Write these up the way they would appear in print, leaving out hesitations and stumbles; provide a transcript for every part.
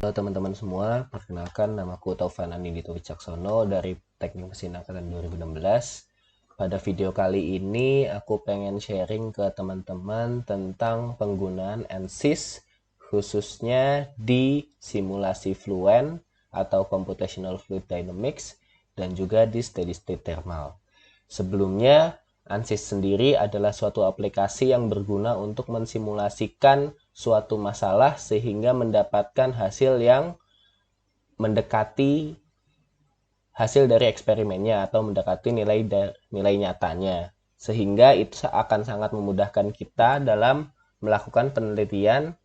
Halo teman-teman semua, perkenalkan namaku Taufan Anindito Wicaksono dari Teknik Mesin Angkatan 2016. Pada video kali ini aku pengen sharing ke teman-teman tentang penggunaan ANSYS khususnya di simulasi Fluent atau Computational Fluid Dynamics dan juga di Steady State Thermal. Sebelumnya, ANSYS sendiri adalah suatu aplikasi yang berguna untuk mensimulasikan suatu masalah sehingga mendapatkan hasil yang mendekati hasil dari eksperimennya atau mendekati nilai nyatanya. Sehingga itu akan sangat memudahkan kita dalam melakukan penelitian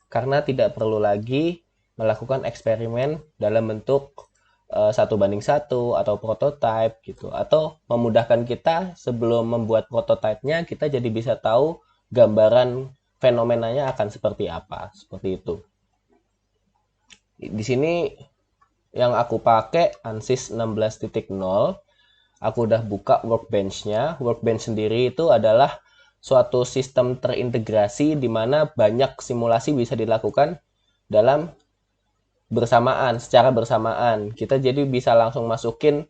karena tidak perlu lagi melakukan eksperimen dalam bentuk 1:1 atau prototype gitu, atau memudahkan kita sebelum membuat prototipenya kita jadi bisa tahu gambaran fenomenanya akan seperti apa, seperti itu. Di sini yang aku pakai ANSYS 16.0. Aku udah buka workbench-nya. Workbench sendiri itu adalah suatu sistem terintegrasi di mana banyak simulasi bisa dilakukan dalam secara bersamaan. Kita jadi bisa langsung masukin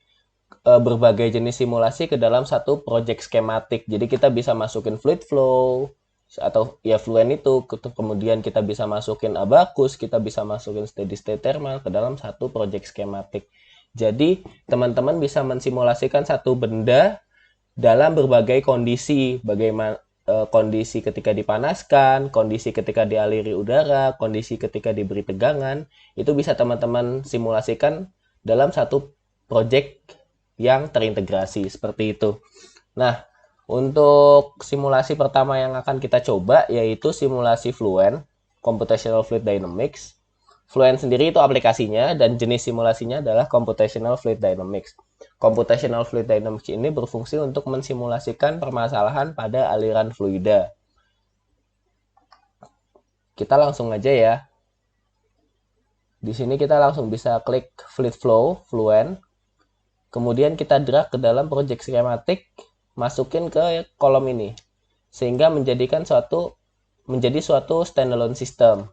berbagai jenis simulasi ke dalam satu project schematic. Jadi kita bisa masukin fluid flow atau ya Fluent itu, kemudian kita bisa masukin Abaqus, kita bisa masukin Steady State Thermal ke dalam satu project schematic. Jadi teman-teman bisa mensimulasikan satu benda dalam berbagai kondisi, bagaimana kondisi ketika dipanaskan, kondisi ketika dialiri udara, kondisi ketika diberi tegangan, itu bisa teman-teman simulasikan dalam satu project yang terintegrasi seperti itu. Nah, untuk simulasi pertama yang akan kita coba yaitu simulasi Fluent, Computational Fluid Dynamics. Fluent sendiri itu aplikasinya dan jenis simulasinya adalah Computational Fluid Dynamics. Computational Fluid Dynamics ini berfungsi untuk mensimulasikan permasalahan pada aliran fluida. Kita langsung aja ya. Di sini kita langsung bisa klik Fluid Flow, Fluent. Kemudian kita drag ke dalam project schematic, masukin ke kolom ini. Sehingga menjadi suatu standalone system.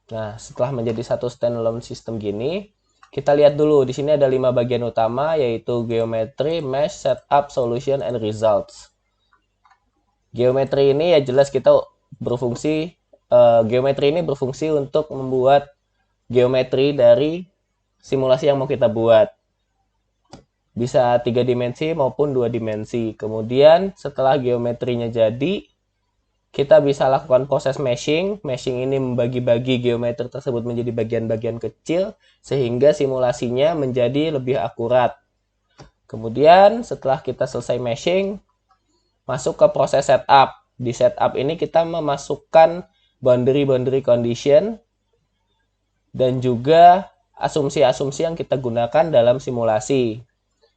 Nah, setelah menjadi satu standalone system gini, kita lihat dulu, di sini ada 5 bagian utama, yaitu geometry, mesh, setup, solution, and results. Geometri ini ya jelas kita berfungsi, geometri ini berfungsi untuk membuat geometri dari simulasi yang mau kita buat. Bisa 3 dimensi maupun 2 dimensi. Kemudian setelah geometrinya jadi, kita bisa lakukan proses meshing. Meshing ini membagi-bagi geometri tersebut menjadi bagian-bagian kecil sehingga simulasinya menjadi lebih akurat. Kemudian setelah kita selesai meshing, masuk ke proses setup. Di setup ini kita memasukkan boundary condition dan juga asumsi-asumsi yang kita gunakan dalam simulasi.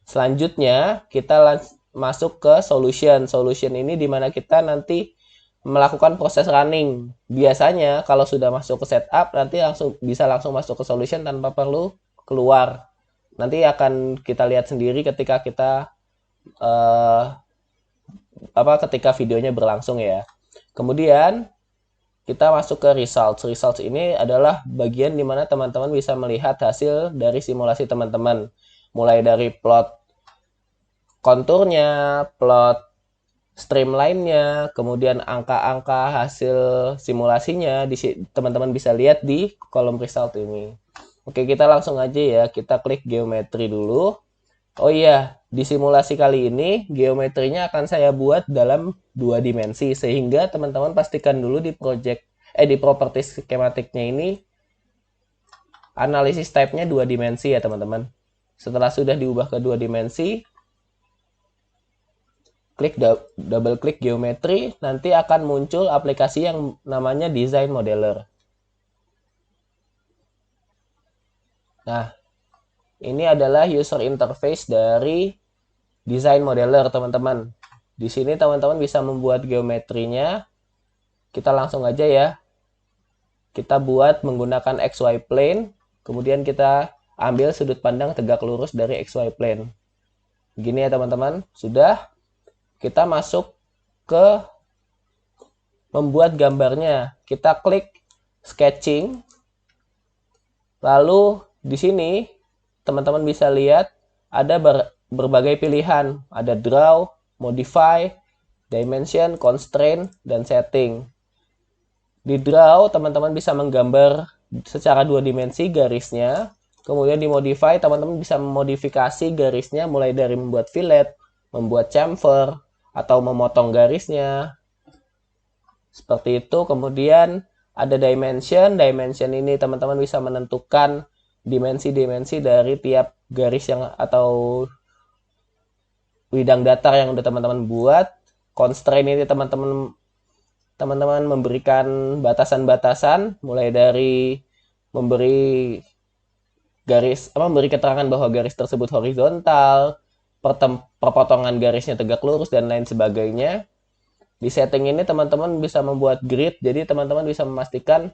Selanjutnya kita masuk ke solution. Solution ini dimana kita nanti melakukan proses running. Biasanya kalau sudah masuk ke setup nanti bisa langsung masuk ke solution tanpa perlu keluar. Nanti akan kita lihat sendiri ketika kita ketika videonya berlangsung ya. Kemudian kita masuk ke results. Results ini adalah bagian di mana teman-teman bisa melihat hasil dari simulasi teman-teman. Mulai dari plot konturnya, plot streamline-nya, kemudian angka-angka hasil simulasinya, teman-teman bisa lihat di kolom result ini. Oke, kita langsung aja ya, kita klik geometri dulu. Oh iya, di simulasi kali ini geometrinya akan saya buat dalam 2 dimensi, sehingga teman-teman pastikan dulu di properti skematiknya ini analisis type-nya 2 dimensi ya teman-teman. Setelah sudah diubah ke 2 dimensi, double klik geometri, nanti akan muncul aplikasi yang namanya Design Modeler. Nah, ini adalah user interface dari Design Modeler, teman-teman. Di sini teman-teman bisa membuat geometrinya. Kita langsung aja ya. Kita buat menggunakan XY plane, kemudian kita ambil sudut pandang tegak lurus dari XY plane. Begini ya teman-teman, sudah. Kita masuk ke membuat gambarnya. Kita klik sketching. Lalu di sini teman-teman bisa lihat ada berbagai pilihan, ada draw, modify, dimension, constraint, dan setting. Di draw, teman-teman bisa menggambar secara 2 dimensi garisnya. Kemudian di modify, teman-teman bisa memodifikasi garisnya mulai dari membuat fillet, membuat chamfer, atau memotong garisnya. Seperti itu. Kemudian ada dimension. Dimension ini teman-teman bisa menentukan dimensi-dimensi dari tiap garis yang atau bidang datar yang udah teman-teman buat. Constraint ini teman-teman memberikan batasan-batasan mulai dari memberi keterangan bahwa garis tersebut horizontal, perpotongan garisnya tegak lurus, dan lain sebagainya. Di setting ini teman-teman bisa membuat grid, jadi teman-teman bisa memastikan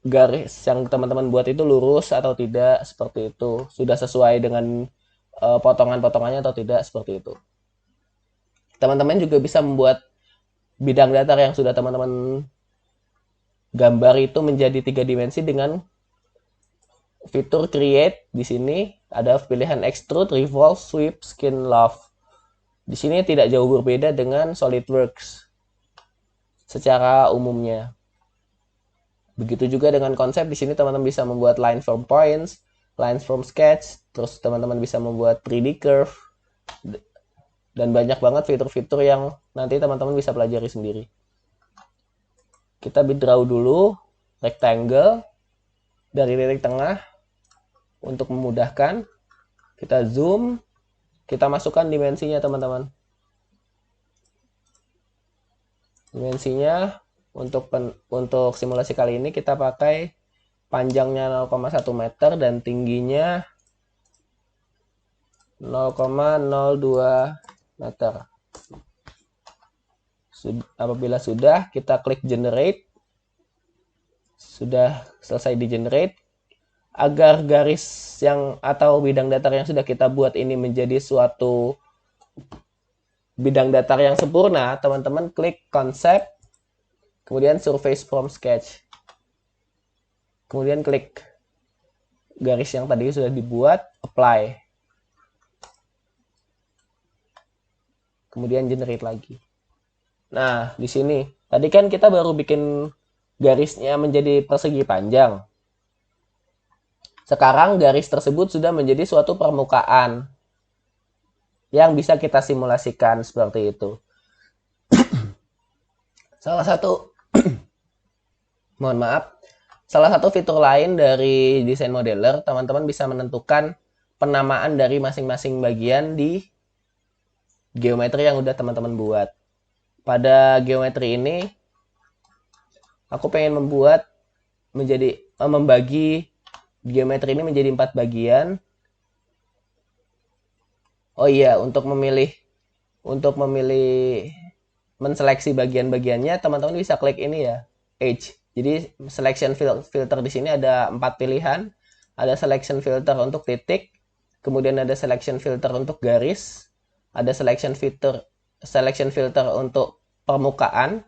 garis yang teman-teman buat itu lurus atau tidak, seperti itu. Sudah sesuai dengan potongan-potongannya atau tidak, seperti itu. Teman-teman juga bisa membuat bidang datar yang sudah teman-teman gambar itu menjadi 3 dimensi dengan fitur create. Di sini ada pilihan extrude, revolve, sweep, skin, love. Di sini tidak jauh berbeda dengan SolidWorks secara umumnya. Begitu juga dengan konsep. Di sini teman-teman bisa membuat line from points, lines from sketch, terus teman-teman bisa membuat 3D curve, dan banyak banget fitur-fitur yang nanti teman-teman bisa pelajari sendiri. Kita draw dulu rectangle dari titik tengah untuk memudahkan. Kita zoom, kita masukkan dimensinya teman-teman. Dimensinya untuk simulasi kali ini kita pakai panjangnya 0,1 meter dan tingginya 0,02 meter. Apabila sudah, kita klik generate. Sudah selesai di generate. Agar garis yang atau bidang datar yang sudah kita buat ini menjadi suatu bidang datar yang sempurna, teman-teman klik concept, kemudian surface from sketch. Kemudian klik garis yang tadi sudah dibuat, apply. Kemudian generate lagi. Nah, di sini tadi kan kita baru bikin garisnya menjadi persegi panjang. Sekarang garis tersebut sudah menjadi suatu permukaan yang bisa kita simulasikan seperti itu. Salah satu fitur lain dari desain modeler, teman-teman bisa menentukan penamaan dari masing-masing bagian di geometri yang udah teman-teman buat. Pada geometri ini, aku pengen membagi geometri ini menjadi 4 bagian. Oh iya, untuk memilih menseleksi bagian-bagiannya, teman-teman bisa klik ini ya, edge. Jadi selection filter di sini ada 4 pilihan. Ada selection filter untuk titik, kemudian ada selection filter untuk garis, ada selection filter untuk permukaan,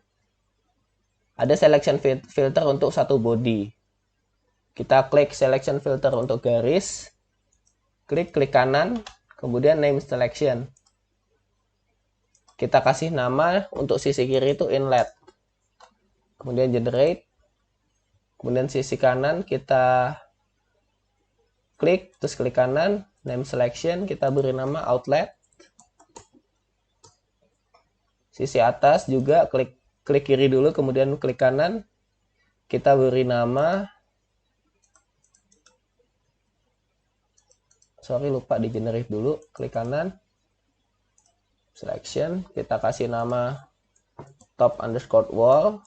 ada selection filter untuk satu body. Kita klik selection filter untuk garis, klik kanan, kemudian name selection. Kita kasih nama untuk sisi kiri itu inlet. Kemudian generate. Kemudian sisi kanan kita klik, terus klik kanan, name selection, kita beri nama outlet. Sisi atas juga klik kiri dulu, kemudian klik kanan, kita beri nama, lupa di generate dulu, klik kanan, selection, kita kasih nama top underscore wall,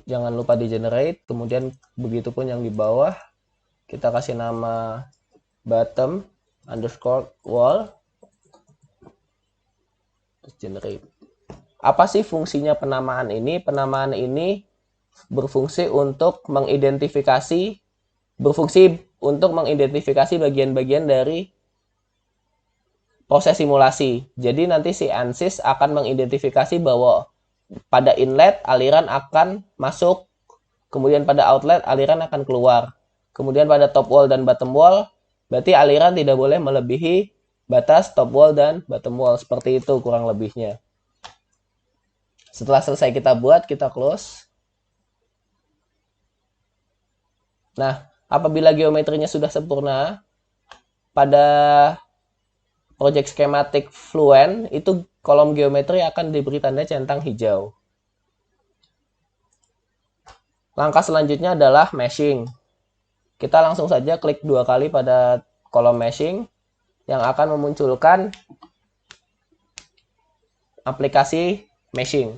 jangan lupa di generate, kemudian begitupun yang di bawah, kita kasih nama bottom underscore wall, terus generate. Apa sih fungsinya penamaan ini? Penamaan ini berfungsi untuk mengidentifikasi bagian-bagian dari proses simulasi. Jadi nanti si ANSYS akan mengidentifikasi bahwa pada inlet aliran akan masuk, kemudian pada outlet aliran akan keluar. Kemudian pada top wall dan bottom wall, berarti aliran tidak boleh melebihi batas top wall dan bottom wall. Seperti itu kurang lebihnya. Setelah selesai kita buat, kita close. Nah, apabila geometrinya sudah sempurna, pada project schematic Fluent, itu kolom geometri akan diberi tanda centang hijau. Langkah selanjutnya adalah meshing. Kita langsung saja klik 2 kali pada kolom meshing yang akan memunculkan aplikasi meshing.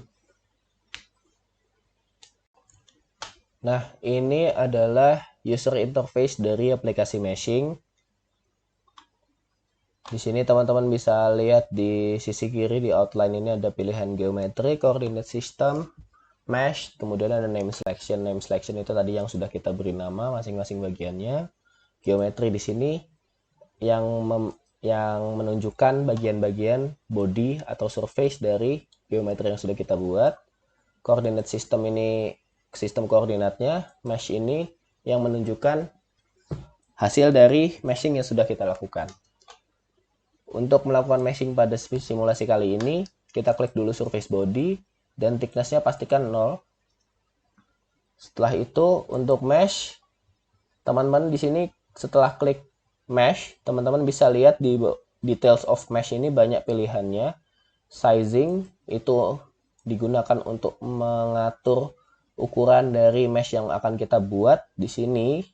Nah, ini adalah user interface dari aplikasi meshing. Di sini teman-teman bisa lihat di sisi kiri di outline ini ada pilihan geometri, coordinate system, mesh, kemudian ada name selection. Name selection itu tadi yang sudah kita beri nama masing-masing bagiannya. Geometri di sini yang menunjukkan bagian-bagian body atau surface dari geometri yang sudah kita buat. Coordinate system ini sistem koordinatnya, mesh ini yang menunjukkan hasil dari meshing yang sudah kita lakukan. Untuk melakukan meshing pada simulasi kali ini, kita klik dulu surface body dan thickness-nya pastikan 0. Setelah itu untuk mesh, teman-teman di sini setelah klik mesh, teman-teman bisa lihat di details of mesh ini banyak pilihannya. Sizing itu digunakan untuk mengatur ukuran dari mesh yang akan kita buat di sini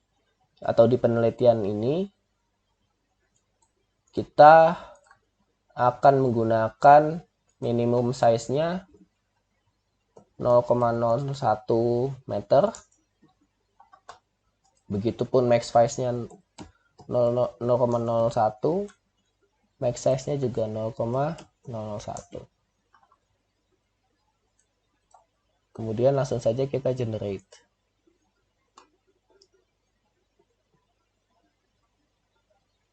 atau di penelitian ini. Kita akan menggunakan minimum size-nya 0,01 meter. Begitupun max size-nya 0,01. Max size-nya juga 0,01. Kemudian langsung saja kita generate.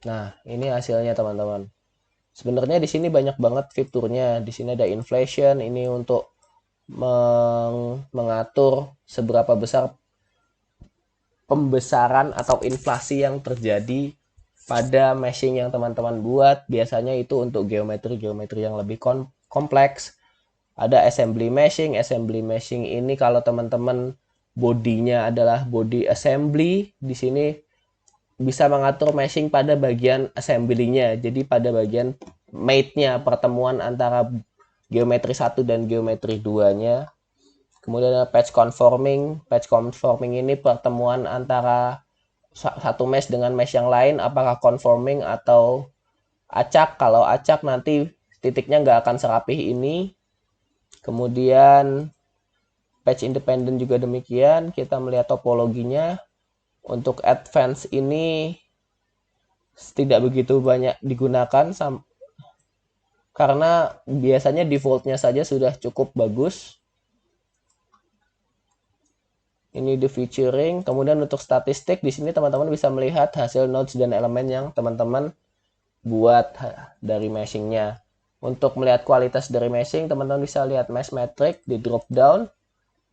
Nah, ini hasilnya teman-teman. Sebenarnya di sini banyak banget fiturnya. Di sini ada inflation, ini untuk mengatur seberapa besar pembesaran atau inflasi yang terjadi pada meshing yang teman-teman buat. Biasanya itu untuk geometri-geometri yang lebih kompleks. Ada assembly meshing. Assembly meshing ini kalau teman-teman bodinya adalah body assembly, di sini bisa mengatur meshing pada bagian assembly-nya. Jadi pada bagian mate-nya, pertemuan antara geometri 1 dan geometri 2-nya. Kemudian ada patch conforming. Patch conforming ini pertemuan antara satu mesh dengan mesh yang lain, apakah conforming atau acak. Kalau acak nanti titiknya nggak akan serapih ini. Kemudian patch independent juga demikian. Kita melihat topologinya. Untuk advance ini tidak begitu banyak digunakan karena biasanya defaultnya saja sudah cukup bagus. Ini di featuring. Kemudian untuk statistik di sini teman-teman bisa melihat hasil nodes dan elemen yang teman-teman buat dari meshingnya. Untuk melihat kualitas dari meshing, teman-teman bisa lihat mesh metric di drop down.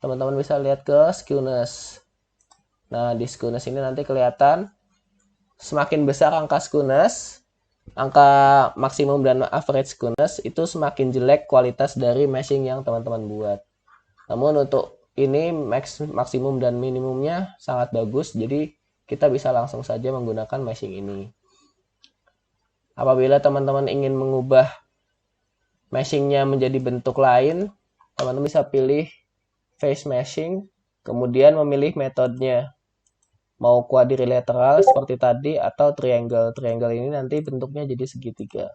Teman-teman bisa lihat ke skewness. Nah, di skewness ini nanti kelihatan semakin besar angka skewness, angka maksimum dan average skewness, itu semakin jelek kualitas dari meshing yang teman-teman buat. Namun untuk ini maksimum dan minimumnya sangat bagus, jadi kita bisa langsung saja menggunakan meshing ini. Apabila teman-teman ingin mengubah meshingnya menjadi bentuk lain, teman-teman bisa pilih face meshing, kemudian memilih metodenya. Mau quadrilateral seperti tadi atau triangle. Triangle ini nanti bentuknya jadi segitiga.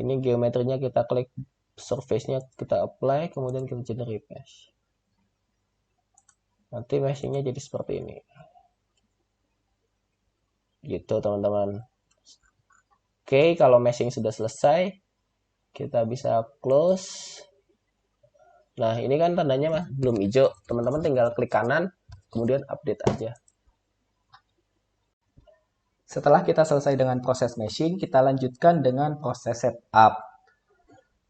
Ini geometrinya kita klik, surface-nya kita apply, kemudian kita generate mesh. Nanti meshingnya jadi seperti ini. Gitu teman-teman. Oke, kalau meshing sudah selesai, kita bisa close. Nah, ini kan tandanya belum hijau. Teman-teman tinggal klik kanan, kemudian update aja. Setelah kita selesai dengan proses meshing, kita lanjutkan dengan proses setup.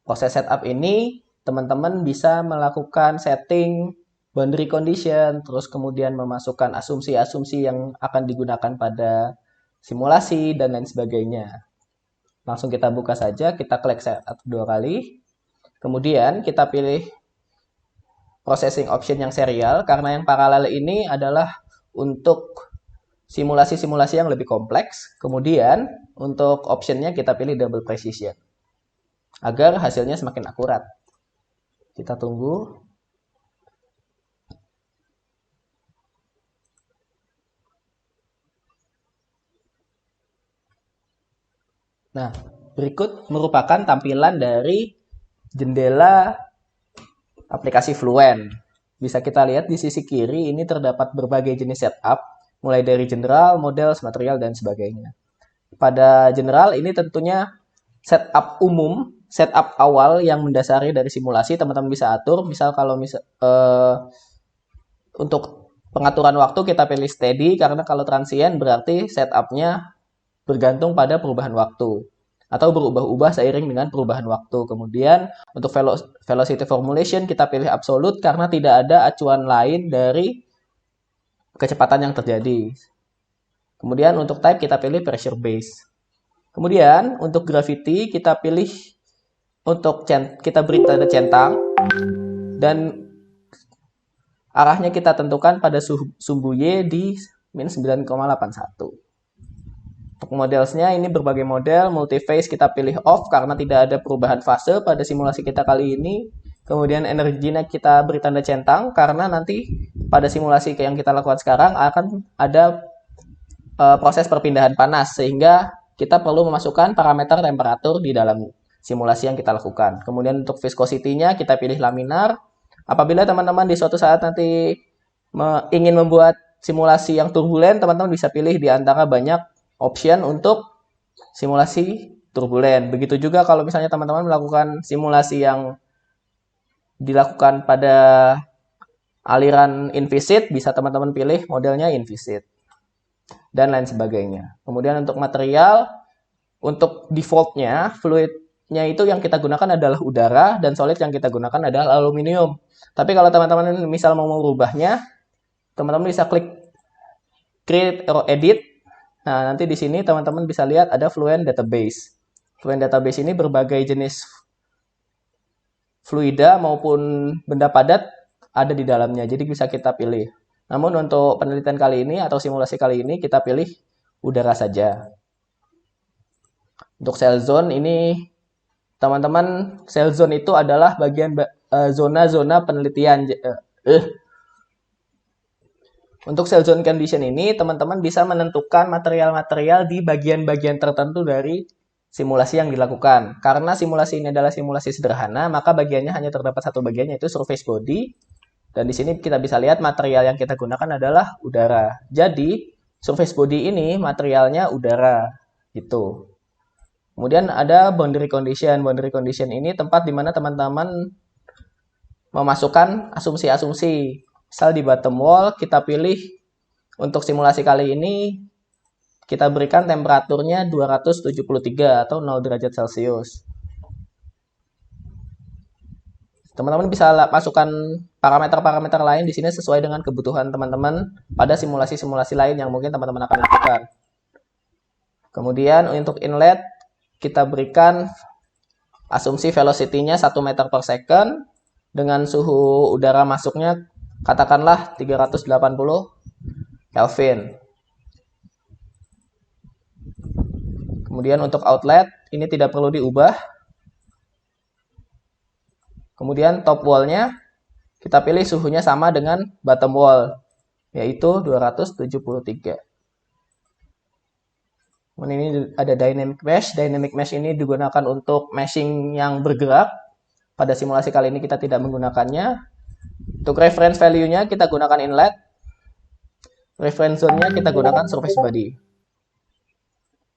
Proses setup ini teman-teman bisa melakukan setting boundary condition, terus kemudian memasukkan asumsi-asumsi yang akan digunakan pada simulasi, dan lain sebagainya. Langsung kita buka saja, kita klik setup 2 kali. Kemudian kita pilih processing option yang serial, karena yang paralel ini adalah untuk simulasi-simulasi yang lebih kompleks. Kemudian untuk optionnya kita pilih double precision, agar hasilnya semakin akurat. Kita tunggu. Nah, berikut merupakan tampilan dari jendela aplikasi Fluent. Bisa kita lihat di sisi kiri ini terdapat berbagai jenis setup, mulai dari general, models, material, dan sebagainya. Pada general ini tentunya setup umum, setup awal yang mendasari dari simulasi teman-teman bisa atur. Misal kalau untuk pengaturan waktu kita pilih steady, karena kalau transient berarti setupnya bergantung pada perubahan waktu atau berubah-ubah seiring dengan perubahan waktu. Kemudian untuk velocity formulation kita pilih absolute karena tidak ada acuan lain dari kecepatan yang terjadi. Kemudian untuk type kita pilih pressure base. Kemudian untuk gravity kita pilih untuk kita beri tanda centang dan arahnya kita tentukan pada sumbu Y di min 9,81. Untuk modelsnya ini berbagai model, multiphase kita pilih off karena tidak ada perubahan fase pada simulasi kita kali ini. Kemudian energinya kita beri tanda centang karena nanti pada simulasi yang kita lakukan sekarang akan ada proses perpindahan panas, sehingga kita perlu memasukkan parameter temperatur di dalam simulasi yang kita lakukan. Kemudian untuk viscosity-nya kita pilih laminar. Apabila teman-teman di suatu saat nanti ingin membuat simulasi yang turbulen, teman-teman bisa pilih di antara banyak option untuk simulasi turbulen. Begitu juga kalau misalnya teman-teman melakukan simulasi yang dilakukan pada aliran invisit, bisa teman-teman pilih modelnya invisit dan lain sebagainya. Kemudian untuk material, untuk defaultnya, fluidnya itu yang kita gunakan adalah udara dan solid yang kita gunakan adalah aluminium. Tapi kalau teman-teman misal mau merubahnya, teman-teman bisa klik create or edit. Nah, nanti di sini teman-teman bisa lihat ada Fluent Database. Fluent Database ini berbagai jenis fluida maupun benda padat ada di dalamnya, jadi bisa kita pilih. Namun untuk penelitian kali ini atau simulasi kali ini kita pilih udara saja. Untuk cell zone ini, teman-teman, cell zone itu adalah bagian zona-zona penelitian. Untuk cell zone condition ini, teman-teman bisa menentukan material-material di bagian-bagian tertentu dari simulasi yang dilakukan. Karena simulasi ini adalah simulasi sederhana, maka bagiannya hanya terdapat satu bagian, yaitu surface body. Dan di sini kita bisa lihat material yang kita gunakan adalah udara. Jadi, surface body ini materialnya udara, gitu. Kemudian ada boundary condition. Boundary condition ini tempat di mana teman-teman memasukkan asumsi-asumsi. Misal di bottom wall kita pilih untuk simulasi kali ini kita berikan temperaturnya 273 atau 0 derajat Celcius. Teman-teman bisa masukkan parameter-parameter lain di sini sesuai dengan kebutuhan teman-teman pada simulasi-simulasi lain yang mungkin teman-teman akan lakukan. Kemudian untuk inlet kita berikan asumsi velocity-nya 1 meter per second dengan suhu udara masuknya katakanlah 380 Kelvin. Kemudian untuk outlet ini tidak perlu diubah. Kemudian top wall-nya kita pilih suhunya sama dengan bottom wall, yaitu 273. Kemudian ini ada dynamic mesh. Dynamic mesh ini digunakan untuk meshing yang bergerak. Pada simulasi kali ini kita tidak menggunakannya. Untuk reference value-nya kita gunakan inlet. Reference zone-nya kita gunakan surface body.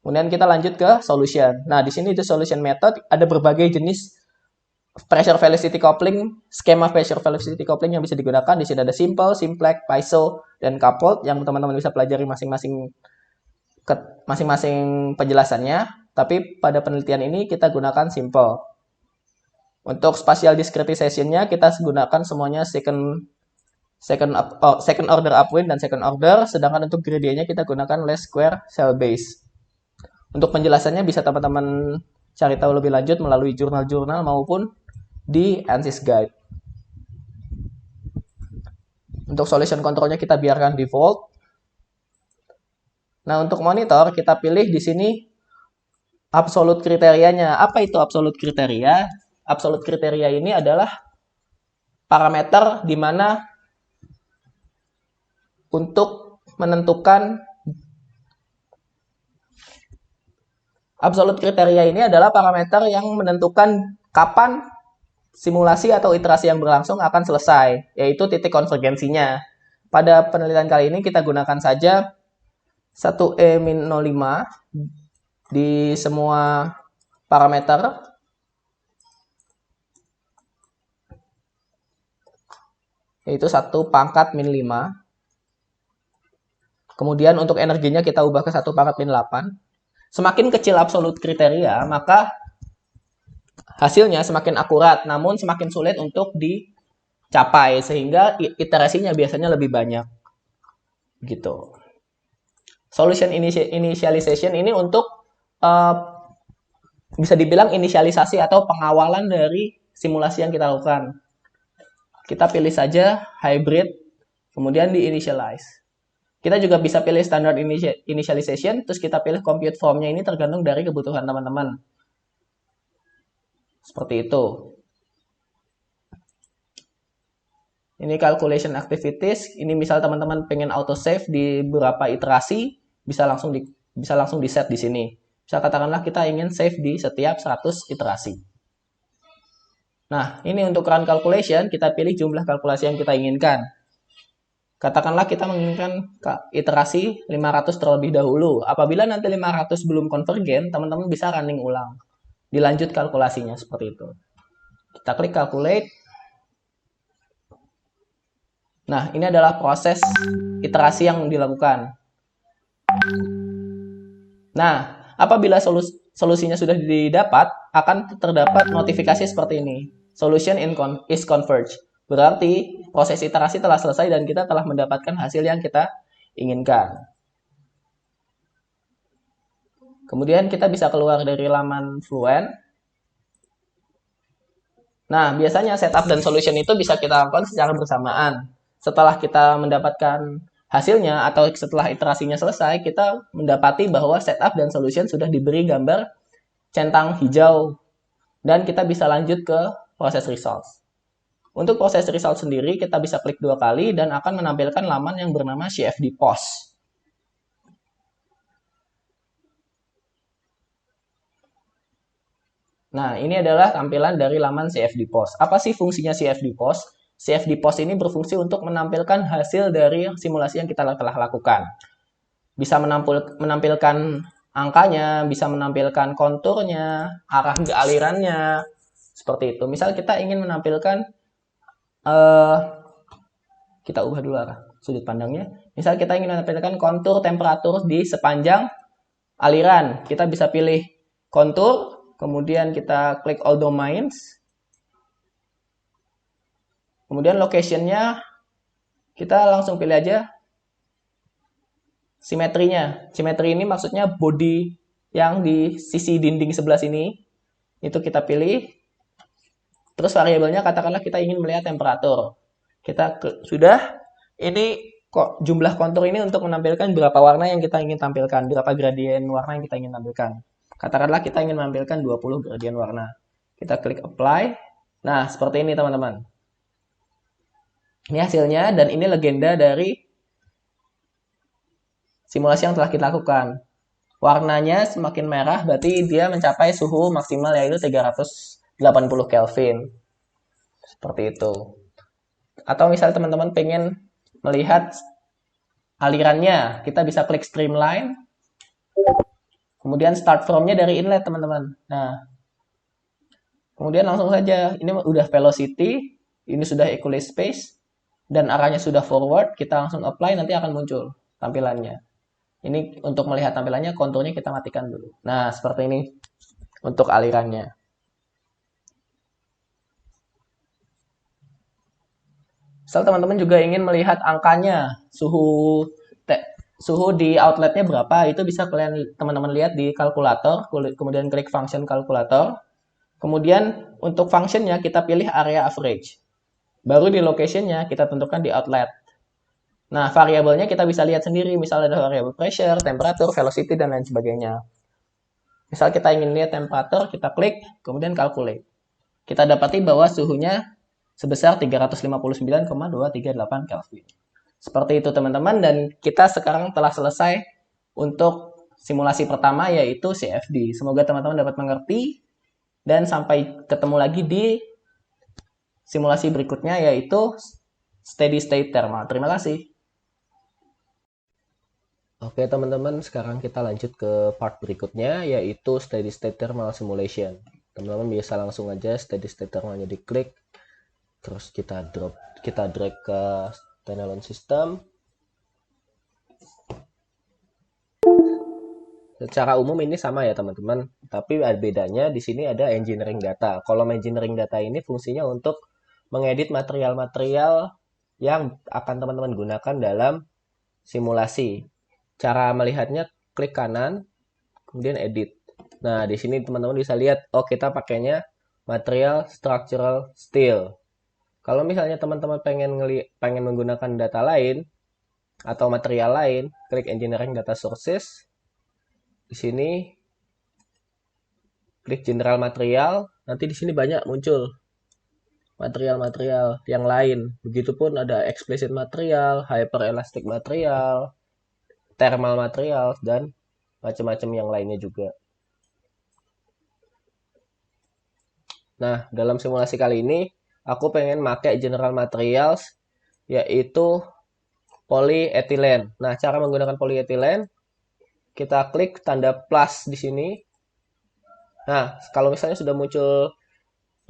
Kemudian kita lanjut ke solution. Nah, di sini di solution method ada berbagai jenis pressure velocity coupling, skema pressure velocity coupling yang bisa digunakan. Di sini ada simple, simplex, piezo, dan coupled yang teman-teman bisa pelajari masing-masing penjelasannya. Tapi pada penelitian ini kita gunakan simple. Untuk spatial discretization-nya kita gunakan semuanya second order upwind dan second order, sedangkan untuk gradiennya kita gunakan least square cell base. Untuk penjelasannya bisa teman-teman cari tahu lebih lanjut melalui jurnal-jurnal maupun di ANSYS Guide. Untuk solution controlnya kita biarkan default. Nah, untuk monitor kita pilih di sini absolute kriterianya. Apa itu absolute kriteria? Absolute kriteria ini adalah parameter di mana untuk menentukan absolute kriteria ini adalah parameter yang menentukan kapan simulasi atau iterasi yang berlangsung akan selesai, yaitu titik konvergensinya. Pada penelitian kali ini kita gunakan saja 1E-05 di semua parameter. Yaitu 1 pangkat min 5. Kemudian untuk energinya kita ubah ke 1 pangkat min 8. Semakin kecil absolut kriteria, maka hasilnya semakin akurat, namun semakin sulit untuk dicapai, sehingga iterasinya biasanya lebih banyak. Gitu. Solution initialization ini untuk bisa dibilang inisialisasi atau pengawalan dari simulasi yang kita lakukan. Kita pilih saja hybrid, kemudian di initialize. Kita juga bisa pilih standard initialization, terus kita pilih compute formnya, ini tergantung dari kebutuhan teman-teman. Seperti itu. Ini calculation activities, ini misal teman-teman pengen autosave di beberapa iterasi, bisa langsung di set di sini. Bisa katakanlah kita ingin save di setiap 100 iterasi. Nah, ini untuk run calculation, kita pilih jumlah kalkulasi yang kita inginkan. Katakanlah kita menginginkan iterasi 500 terlebih dahulu. Apabila nanti 500 belum konvergen, teman-teman bisa running ulang. Dilanjut kalkulasinya seperti itu. Kita klik calculate. Nah, ini adalah proses iterasi yang dilakukan. Nah, apabila solusinya sudah didapat, akan terdapat notifikasi seperti ini. Solution is converged. Berarti proses iterasi telah selesai dan kita telah mendapatkan hasil yang kita inginkan. Kemudian kita bisa keluar dari laman Fluent. Nah, biasanya setup dan solution itu bisa kita lakukan secara bersamaan. Setelah kita mendapatkan hasilnya atau setelah iterasinya selesai, kita mendapati bahwa setup dan solution sudah diberi gambar centang hijau. Dan kita bisa lanjut ke proses results. Untuk proses result sendiri, kita bisa klik 2 kali dan akan menampilkan laman yang bernama CFD Post. Nah, ini adalah tampilan dari laman CFD Post. Apa sih fungsinya CFD Post? CFD Post ini berfungsi untuk menampilkan hasil dari simulasi yang kita telah lakukan. Bisa menampilkan angkanya, bisa menampilkan konturnya, arah alirannya, seperti itu. Misal kita ingin menampilkan kita ubah dulu arah sudut pandangnya. Misal kita ingin menampilkan kontur temperatur di sepanjang aliran. Kita bisa pilih kontur, kemudian kita klik all domains. Kemudian location-nya kita langsung pilih aja simetrinya. Simetri ini maksudnya body yang di sisi dinding sebelah sini. Itu kita pilih. Terus variabelnya katakanlah kita ingin melihat temperatur. Kita sudah, ini kok jumlah kontur ini untuk menampilkan berapa warna yang kita ingin tampilkan, berapa gradien warna yang kita ingin tampilkan. Katakanlah kita ingin menampilkan 20 gradien warna. Kita klik apply. Nah, seperti ini teman-teman. Ini hasilnya dan ini legenda dari simulasi yang telah kita lakukan. Warnanya semakin merah berarti dia mencapai suhu maksimal yaitu 380 Kelvin. Seperti itu. Atau misal teman-teman pengen melihat alirannya, kita bisa klik streamline. Kemudian start from-nya dari inlet, teman-teman. Nah, kemudian langsung saja, ini udah velocity, ini sudah equilibrium space, dan arahnya sudah forward, kita langsung apply, nanti akan muncul tampilannya. Ini untuk melihat tampilannya, konturnya kita matikan dulu. Nah, seperti ini untuk alirannya. Misal teman-teman juga ingin melihat angkanya, suhu di outletnya berapa, itu bisa teman-teman lihat di kalkulator, kemudian klik function kalkulator. Kemudian untuk functionnya kita pilih area average. Baru di locationnya kita tentukan di outlet. Nah, variabelnya kita bisa lihat sendiri, misalnya ada variabel pressure, temperature, velocity, dan lain sebagainya. Misal kita ingin lihat temperatur, kita klik, kemudian calculate. Kita dapati bahwa suhunya sebesar 359,238 Kelvin. Seperti itu teman-teman, dan kita sekarang telah selesai untuk simulasi pertama yaitu CFD. Semoga teman-teman dapat mengerti, dan sampai ketemu lagi di simulasi berikutnya yaitu steady state thermal. Terima kasih. Oke teman-teman, sekarang kita lanjut ke part berikutnya yaitu steady state thermal simulation. Teman-teman bisa langsung aja steady state thermalnya diklik, terus kita drag ke standalone system. Secara umum ini sama ya teman-teman, tapi bedanya di sini ada engineering data. Kolom engineering data ini fungsinya untuk mengedit material-material yang akan teman-teman gunakan dalam simulasi. Cara melihatnya klik kanan, kemudian edit. Nah, di sini teman-teman bisa lihat, oh kita pakainya material structural steel. Kalau misalnya teman-teman pengen menggunakan data lain atau material lain, klik engineering data sources. Di sini klik general material, nanti di sini banyak muncul material-material yang lain. Begitupun ada explicit material, hyperelastic material, thermal material, dan macam-macam yang lainnya juga. Nah, dalam simulasi kali ini, aku pengen pakai general materials, yaitu polyethylene. Nah, cara menggunakan polyethylene, kita klik tanda plus di sini. Nah, kalau misalnya sudah muncul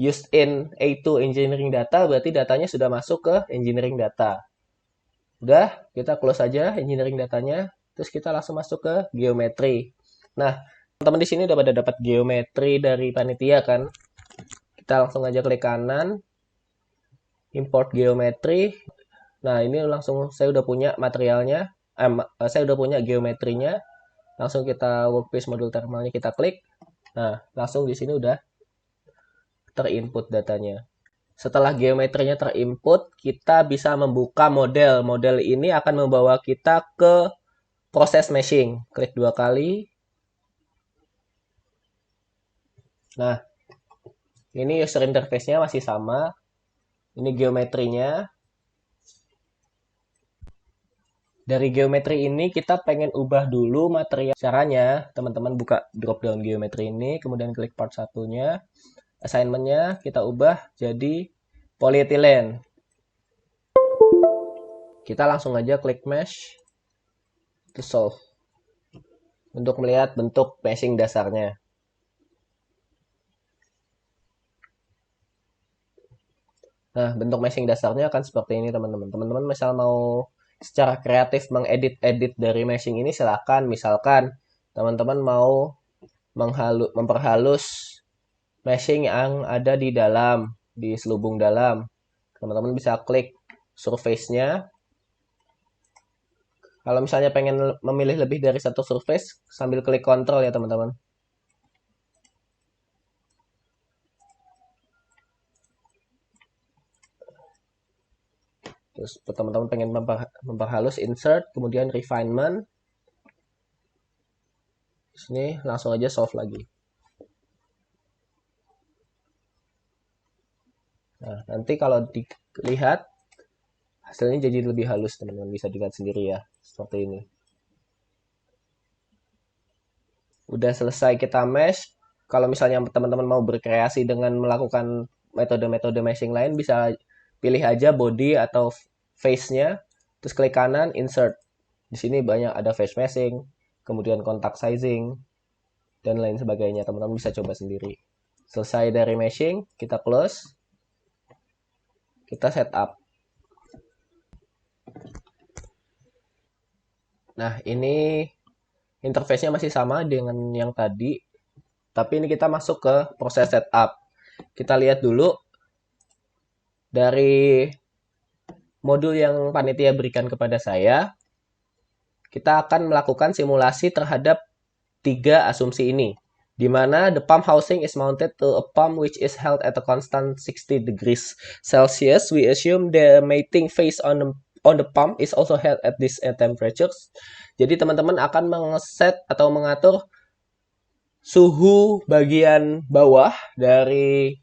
used in A2 engineering data, berarti datanya sudah masuk ke engineering data. Udah, kita close aja engineering datanya. Terus kita langsung masuk ke geometri. Nah, teman-teman di sini udah pada dapat geometri dari panitia kan? Kita langsung aja klik kanan, import geometri. Nah, ini langsung saya udah punya materialnya, saya udah punya geometrinya. Langsung kita workpiece modul thermalnya kita klik. Nah, langsung di sini udah terinput datanya. Setelah geometrinya terinput, kita bisa membuka model. Model ini akan membawa kita ke proses meshing. Klik 2 kali. Nah, ini user interface-nya masih sama. Ini geometrinya. Dari geometri ini kita pengen ubah dulu material. Caranya, teman-teman buka drop down geometri ini, kemudian klik part satunya. Assignment-nya kita ubah jadi polyethylene. Kita langsung aja klik mesh to solve untuk melihat bentuk meshing dasarnya. Nah, bentuk meshing dasarnya akan seperti ini teman-teman. Teman-teman misal mau secara kreatif mengedit-edit dari meshing ini silakan. Misalkan teman-teman mau memperhalus meshing yang ada di dalam, di selubung dalam. Teman-teman bisa klik surface-nya. Kalau misalnya pengen memilih lebih dari satu surface, sambil klik control ya teman-teman. Terus teman-teman pengen memperhalus, insert, kemudian refinement. Di sini langsung aja solve lagi. Nah, nanti kalau dilihat, hasilnya jadi lebih halus teman-teman. Bisa dilihat sendiri ya, seperti ini. Udah selesai kita mesh. Kalau misalnya teman-teman mau berkreasi dengan melakukan metode-metode meshing lain, bisa pilih aja body atau face-nya, terus klik kanan, insert. Di sini banyak ada face meshing, kemudian contact sizing, dan lain sebagainya. Teman-teman bisa coba sendiri. Selesai dari meshing, kita close. Kita setup. Nah, ini interface-nya masih sama dengan yang tadi, tapi ini kita masuk ke proses setup. Kita lihat dulu dari modul yang panitia berikan kepada saya, kita akan melakukan simulasi terhadap 3 asumsi ini, di mana the pump housing is mounted to a pump which is held at a constant 60 degrees Celsius. We assume the mating phase on the pump is also held at this temperatures. Jadi teman-teman akan mengeset atau mengatur suhu bagian bawah dari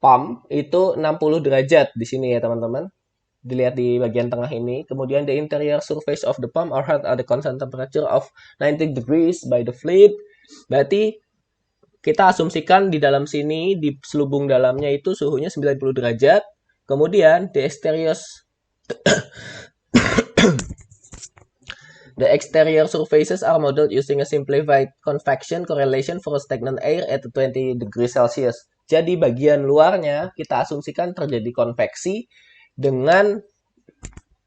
pump itu 60 derajat di sini ya teman-teman. Dilihat di bagian tengah ini. Kemudian the interior surface of the pump are held at the constant temperature of 90 degrees by the fluid. Berarti kita asumsikan di dalam sini, di selubung dalamnya itu suhunya 90 derajat. Kemudian the exterior surfaces are modeled using a simplified convection correlation for stagnant air at 20 degrees Celsius. Jadi bagian luarnya kita asumsikan terjadi konveksi dengan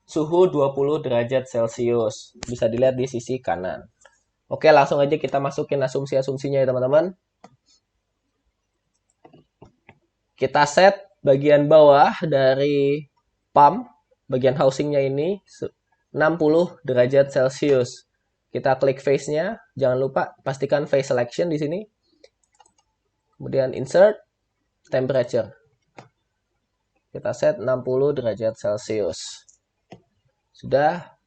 suhu 20 derajat Celcius. Bisa dilihat di sisi kanan. Oke, langsung aja kita masukin asumsi-asumsinya ya teman-teman. Kita set bagian bawah dari pump, bagian housingnya ini 60 derajat Celcius. Kita klik face-nya, jangan lupa pastikan face selection di sini. Kemudian insert temperature. Kita set 60 derajat Celcius. Sudah.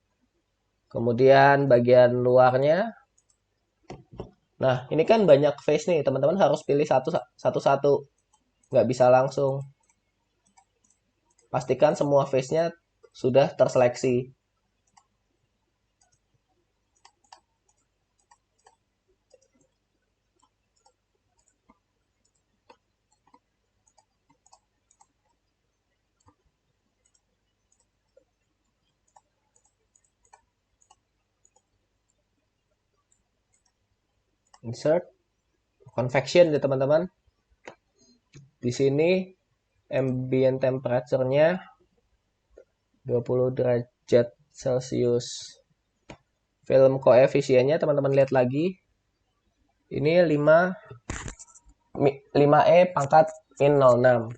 Kemudian bagian luarnya. Nah, ini kan banyak face nih, teman-teman harus pilih satu-satu. Nggak bisa langsung. Pastikan semua face-nya sudah terseleksi. Insert convection ya teman-teman. Di sini ambient temperature-nya 20 derajat Celcius. Film koefisiennya teman-teman lihat lagi. Ini 5E pangkat min 06.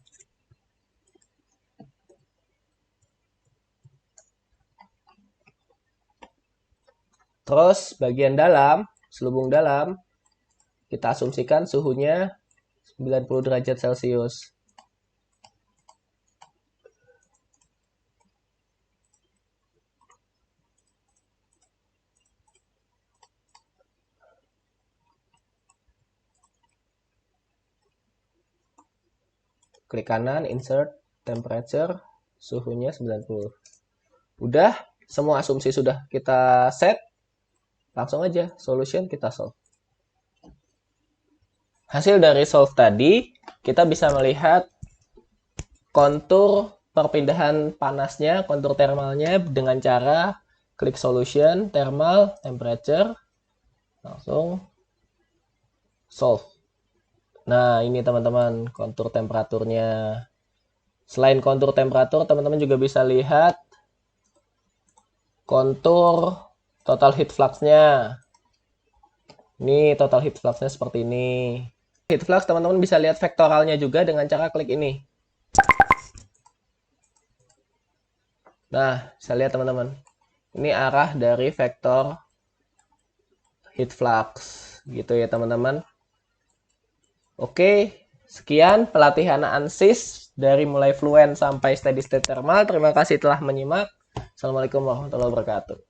Terus bagian dalam, selubung dalam, kita asumsikan suhunya 90 derajat Celcius. Klik kanan, insert temperature, suhunya 90. Udah, semua asumsi sudah kita set. Langsung aja, solution kita solve. Hasil dari solve tadi, kita bisa melihat kontur perpindahan panasnya, kontur thermalnya dengan cara klik solution, thermal, temperature, langsung solve. Nah, ini teman-teman kontur temperaturnya. Selain kontur temperatur, teman-teman juga bisa lihat kontur total heat flux-nya. Ini total heat flux-nya seperti ini. Heat flux teman-teman bisa lihat vektoralnya juga dengan cara klik ini. Nah, bisa lihat teman-teman. Ini arah dari vektor heat flux. Gitu ya teman-teman. Oke, sekian pelatihan ANSYS dari mulai fluent sampai steady state thermal. Terima kasih telah menyimak. Assalamualaikum warahmatullahi wabarakatuh.